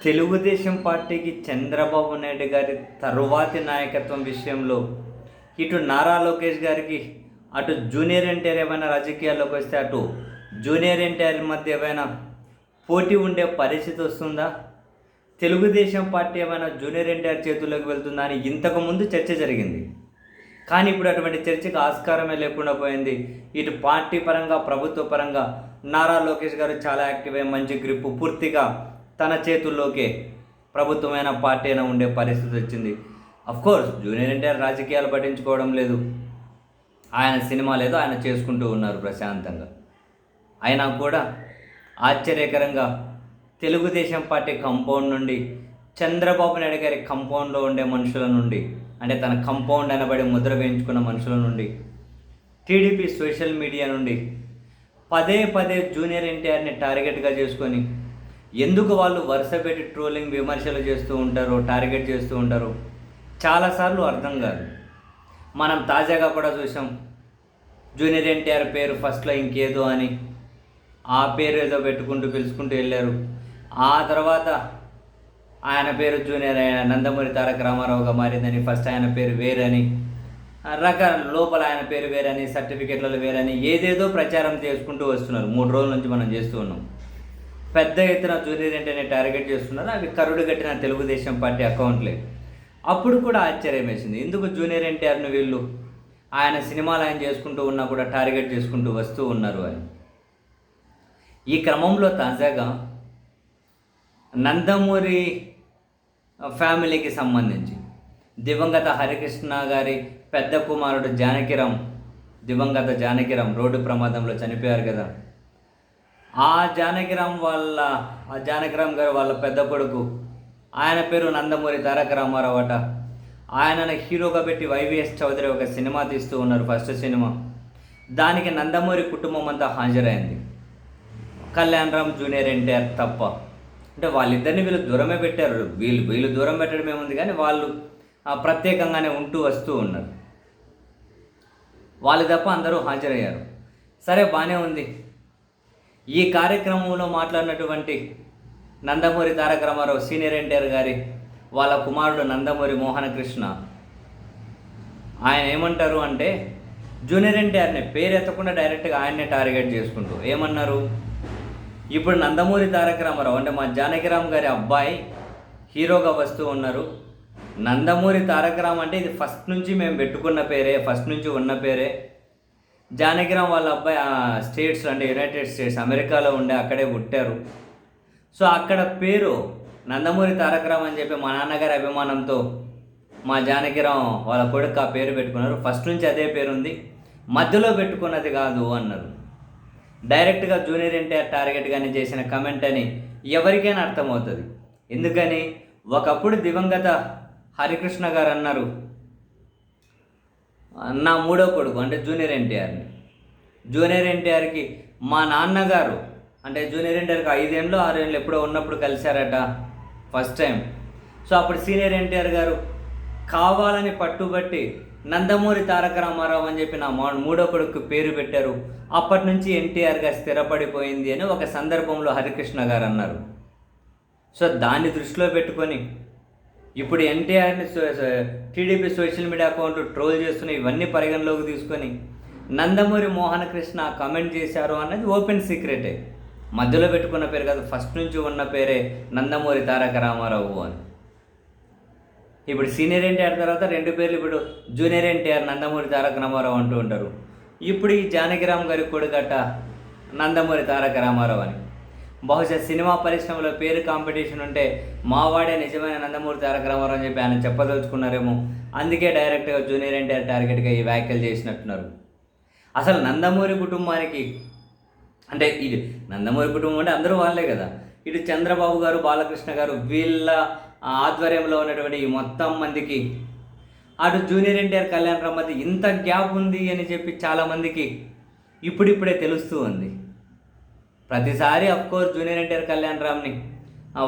తెలుగుదేశం పార్టీకి చంద్రబాబు నాయుడు గారి తరువాతి నాయకత్వం విషయంలో ఇటు నారా లోకేష్ గారికి, అటు జూనియర్ ఎన్టీఆర్ ఏమైనా రాజకీయాల్లోకి వస్తే అటు జూనియర్ ఎన్టీఆర్ మధ్య ఏమైనా పోటీ ఉండే పరిస్థితి వస్తుందా? తెలుగుదేశం పార్టీ ఏమైనా జూనియర్ ఎన్టీఆర్ చేతుల్లోకి వెళ్తుందా అని ఇంతకుముందు చర్చ జరిగింది. కానీ ఇప్పుడు అటువంటి చర్చకు ఆస్కారమే లేకుండా పోయింది. ఇటు పార్టీ పరంగా, ప్రభుత్వ పరంగా నారా లోకేష్ గారు చాలా యాక్టివ్ అయ్యి మంచి గ్రిప్పు పూర్తిగా తన చేతుల్లోకే ప్రభుత్వమైన పార్టీ అయినా ఉండే పరిస్థితి వచ్చింది. అఫ్కోర్స్ జూనియర్ ఎన్టీఆర్ రాజకీయాలు పట్టించుకోవడం లేదు, ఆయన సినిమా లేదు, ఆయన చేసుకుంటూ ఉన్నారు ప్రశాంతంగా. అయినా కూడా ఆశ్చర్యకరంగా తెలుగుదేశం పార్టీ కంపౌండ్ నుండి, చంద్రబాబు నాయుడు గారి కంపౌండ్లో ఉండే మనుషుల నుండి, అంటే తన కంపౌండ్ అనబడి ముద్ర వేయించుకున్న మనుషుల నుండి, టీడీపీ సోషల్ మీడియా నుండి పదే పదే జూనియర్ ఎన్టీఆర్ని టార్గెట్గా చేసుకొని ఎందుకు వాళ్ళు వరుస పెట్టి ట్రోలింగ్, విమర్శలు చేస్తూ ఉంటారో, టార్గెట్ చేస్తూ ఉంటారో చాలాసార్లు అర్థం కాదు. మనం తాజాగా కూడా చూసాం, జూనియర్ ఎన్టీఆర్ పేరు ఫస్ట్లో ఇంకేదో అని ఆ పేరు ఏదో పెట్టుకుంటూ పిలుచుకుంటూ వెళ్ళారు. ఆ తర్వాత ఆయన పేరు జూనియర్ నందమూరి తారక రామారావుగా మారిందని, ఫస్ట్ ఆయన పేరు వేరని, లోపల ఆయన పేరు వేరని, సర్టిఫికెట్లలో వేరని ఏదేదో ప్రచారం చేసుకుంటూ వస్తున్నారు. 3 రోజుల నుంచి మనం చేస్తూ ఉన్నాం. పెద్ద ఎత్తున జూనియర్ ఎన్టీఆర్ని టార్గెట్ చేస్తున్నారు. అవి కరుడు కట్టిన తెలుగుదేశం పార్టీ అకౌంట్లే. అప్పుడు కూడా ఆశ్చర్యం వేసింది, ఎందుకు జూనియర్ ఎన్టీఆర్ని వీళ్ళు ఆయన సినిమాలు ఆయన చేసుకుంటూ ఉన్నా కూడా టార్గెట్ చేసుకుంటూ వస్తూ ఉన్నారు అని. ఈ క్రమంలో తాజాగా నందమూరి ఫ్యామిలీకి సంబంధించి దివంగత హరికృష్ణ గారి పెద్ద కుమారుడు జానకిరామ్, దివంగత జానకిరామ్ రోడ్డు ప్రమాదంలో చనిపోయారు కదా. ఆ జానకిరామ్ గారు వాళ్ళ పెద్ద కొడుకు, ఆయన పేరు నందమూరి తారక రామారావు అట. ఆయనను హీరోగా పెట్టి వైవిఎస్ చౌదరి ఒక సినిమా తీస్తూ ఉన్నారు, ఫస్ట్ సినిమా. దానికి నందమూరి కుటుంబం అంతా హాజరైంది, కళ్యాణ్ రామ్, జూనియర్ ఎన్టీఆర్ తప్ప. అంటే వాళ్ళిద్దరిని వీళ్ళు దూరమే పెట్టారు. వీళ్ళు దూరం పెట్టడం ఏముంది, కానీ వాళ్ళు ప్రత్యేకంగానే ఉంటూ వస్తూ ఉన్నారు. వాళ్ళు తప్ప అందరూ హాజరయ్యారు. సరే, బాగానే ఉంది. ఈ కార్యక్రమంలో మాట్లాడినటువంటి నందమూరి తారక రామారావు, సీనియర్ ఎన్టీఆర్ గారి వాళ్ళ కుమారుడు నందమూరి మోహన కృష్ణ, ఆయన ఏమంటారు అంటే జూనియర్ ఎన్టీఆర్ని పేరు ఎత్తకుండా డైరెక్ట్గా ఆయన్నే టార్గెట్ చేసుకుంటూ ఏమన్నారు, ఇప్పుడు నందమూరి తారక రామారావు అంటే మా జానకిరామ్ గారి అబ్బాయి హీరోగా వస్తూ ఉన్నారు. నందమూరి తారక రామ్ అంటే ఇది ఫస్ట్ నుంచి మేము పెట్టుకున్న పేరే, ఫస్ట్ నుంచి ఉన్న పేరే. జానకిరామ్ వాళ్ళ అబ్బాయి స్టేట్స్ అంటే యునైటెడ్ స్టేట్స్, అమెరికాలో ఉండే, అక్కడే పుట్టారు. సో అక్కడ పేరు నందమూరి తారక రామ్ అని చెప్పి మా నాన్నగారి అభిమానంతో మా జానకిరామ్ వాళ్ళ కొడుకు ఆ పేరు పెట్టుకున్నారు. ఫస్ట్ నుంచి అదే పేరు ఉంది, మధ్యలో పెట్టుకున్నది కాదు అన్నారు. డైరెక్ట్గా జూనియర్ ఎన్టీఆర్ టార్గెట్గానే చేసిన కమెంట్ అని ఎవరికైనా అర్థమవుతుంది. ఎందుకని ఒకప్పుడు దివంగత హరికృష్ణ గారు అన్నారు, నా 3వ కొడుకు అంటే జూనియర్ ఎన్టీఆర్కి మా నాన్నగారు అంటే జూనియర్ ఎన్టీఆర్కి 5 ఏళ్ళు 6 ఏళ్ళు ఎప్పుడో ఉన్నప్పుడు కలిశారట ఫస్ట్ టైం. సో అప్పుడు సీనియర్ ఎన్టీఆర్ గారు కావాలని పట్టుబట్టి నందమూరి తారక రామారావు అని చెప్పి నా 3వ కొడుకు పేరు పెట్టారు. అప్పటి నుంచి ఎన్టీఆర్గా స్థిరపడిపోయింది అని ఒక సందర్భంలో హరికృష్ణ గారు అన్నారు. సో దాన్ని దృష్టిలో పెట్టుకొని ఇప్పుడు ఎన్టీఆర్ని టీడీపీ సోషల్ మీడియా అకౌంట్లు ట్రోల్ చేస్తున్న ఇవన్నీ పరిగణలోకి తీసుకొని నందమూరి మోహన కృష్ణ కమెంట్ చేశారు అన్నది ఓపెన్ సీక్రెటే. మధ్యలో పెట్టుకున్న పేరు కాదు, ఫస్ట్ నుంచి ఉన్న పేరే నందమూరి తారక రామారావు అని. ఇప్పుడు సీనియర్ ఎన్టీఆర్ తర్వాత 2 పేర్లు, ఇప్పుడు జూనియర్ ఎన్టీఆర్, నందమూరి తారక రామారావు అంటూ ఉంటారు. ఇప్పుడు ఈ జానకిరామ్ గారి కొడుకట నందమూరి తారక రామారావు అని. బహుశా సినిమా పరిశ్రమలో పేరు కాంపిటీషన్ ఉంటే మావాడే నిజమైన నందమూరి తారక రామారావు అని చెప్పి ఆయన చెప్పదలుచుకున్నారేమో. అందుకే డైరెక్ట్గా జూనియర్ ఎన్టీఆర్ టార్గెట్గా ఈ వ్యాఖ్యలు చేసినట్టున్నారు. అసలు నందమూరి కుటుంబానికి అంటే ఇది నందమూరి కుటుంబం అంటే అందరూ వాళ్ళే కదా. ఇటు చంద్రబాబు గారు, బాలకృష్ణ గారు, వీళ్ళ ఆధ్వర్యంలో ఉన్నటువంటి ఈ మొత్తం మందికి, అటు జూనియర్ ఎన్టీఆర్, కళ్యాణ్ రామ్ మధ్య ఇంత గ్యాప్ ఉంది అని చెప్పి చాలామందికి ఇప్పుడిప్పుడే తెలుస్తూ ఉంది. ప్రతిసారి అఫ్కోర్స్ జూనియర్ ఎన్టీఆర్, కళ్యాణ్ రామ్ని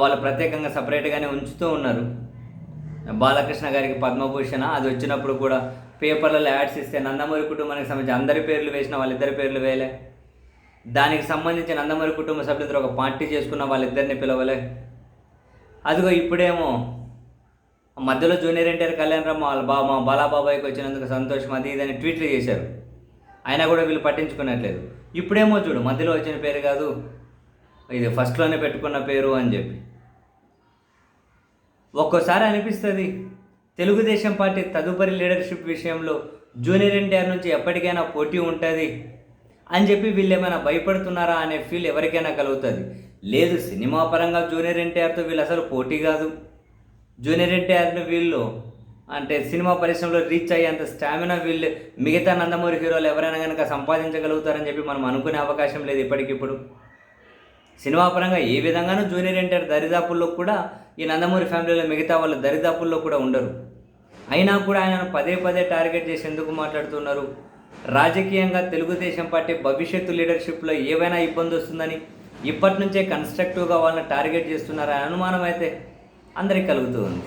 వాళ్ళు ప్రత్యేకంగా సపరేట్గానే ఉంచుతూ ఉన్నారు. బాలకృష్ణ గారికి పద్మభూషణ అది వచ్చినప్పుడు కూడా పేపర్లలో యాడ్స్ ఇస్తే నందమూరి కుటుంబానికి సంబంధించి అందరి పేర్లు వేసిన, వాళ్ళిద్దరి పేర్లు వేయలే. దానికి సంబంధించి నందమూరి కుటుంబ సభ్యులందరూ ఒక పార్టీ చేసుకున్న, వాళ్ళిద్దరిని పిలవలే. అదిగో ఇప్పుడేమో మధ్యలో జూనియర్ ఎన్టీఆర్ కళ్యాణ్ రామ్ మా బాలాబాబాయ్కి వచ్చినందుకు సంతోషం అది ఇదని ట్వీట్లు చేశారు. అయినా కూడా వీళ్ళు పట్టించుకున్నట్లేదు. ఇప్పుడేమో చూడు, మధ్యలో వచ్చిన పేరు కాదు, ఇది ఫస్ట్లోనే పెట్టుకున్న పేరు అని చెప్పి. ఒక్కోసారి అనిపిస్తుంది తెలుగుదేశం పార్టీ తదుపరి లీడర్షిప్ విషయంలో జూనియర్ ఎన్టీఆర్ నుంచి ఎప్పటికైనా పోటీ ఉంటుంది అని చెప్పి వీళ్ళు ఏమైనా భయపడుతున్నారా అనే ఫీల్ ఎవరికైనా కలుగుతుంది. లేదు, సినిమా పరంగా జూనియర్ ఎన్టీఆర్తో వీళ్ళు అసలు పోటీ కాదు. జూనియర్ ఎన్టీఆర్ని వీళ్ళు అంటే సినిమా పరిశ్రమలో రీచ్ అయ్యేంత స్టామినా వీళ్ళు మిగతా నందమూరి హీరోలు ఎవరైనా కనుక సంపాదించగలుగుతారని చెప్పి మనం అనుకునే అవకాశం లేదు ఇప్పటికిప్పుడు. సినిమా పరంగా ఏ విధంగానూ జూనియర్ ఎన్టీఆర్ దరిదాపుల్లో కూడా ఈ నందమూరి ఫ్యామిలీలో మిగతా వాళ్ళ దరిదాపుల్లో కూడా ఉండరు. అయినా కూడా ఆయనను పదే పదే టార్గెట్ చేసి ఎందుకు మాట్లాడుతున్నారు? రాజకీయంగా తెలుగుదేశం పార్టీ భవిష్యత్తు లీడర్షిప్లో ఏవైనా ఇబ్బంది వస్తుందని ఇప్పటి నుంచే కన్స్ట్రక్టివ్గా వాళ్ళని టార్గెట్ చేస్తున్నారా అనుమానం అయితే అందరికీ కలుగుతూ ఉంది.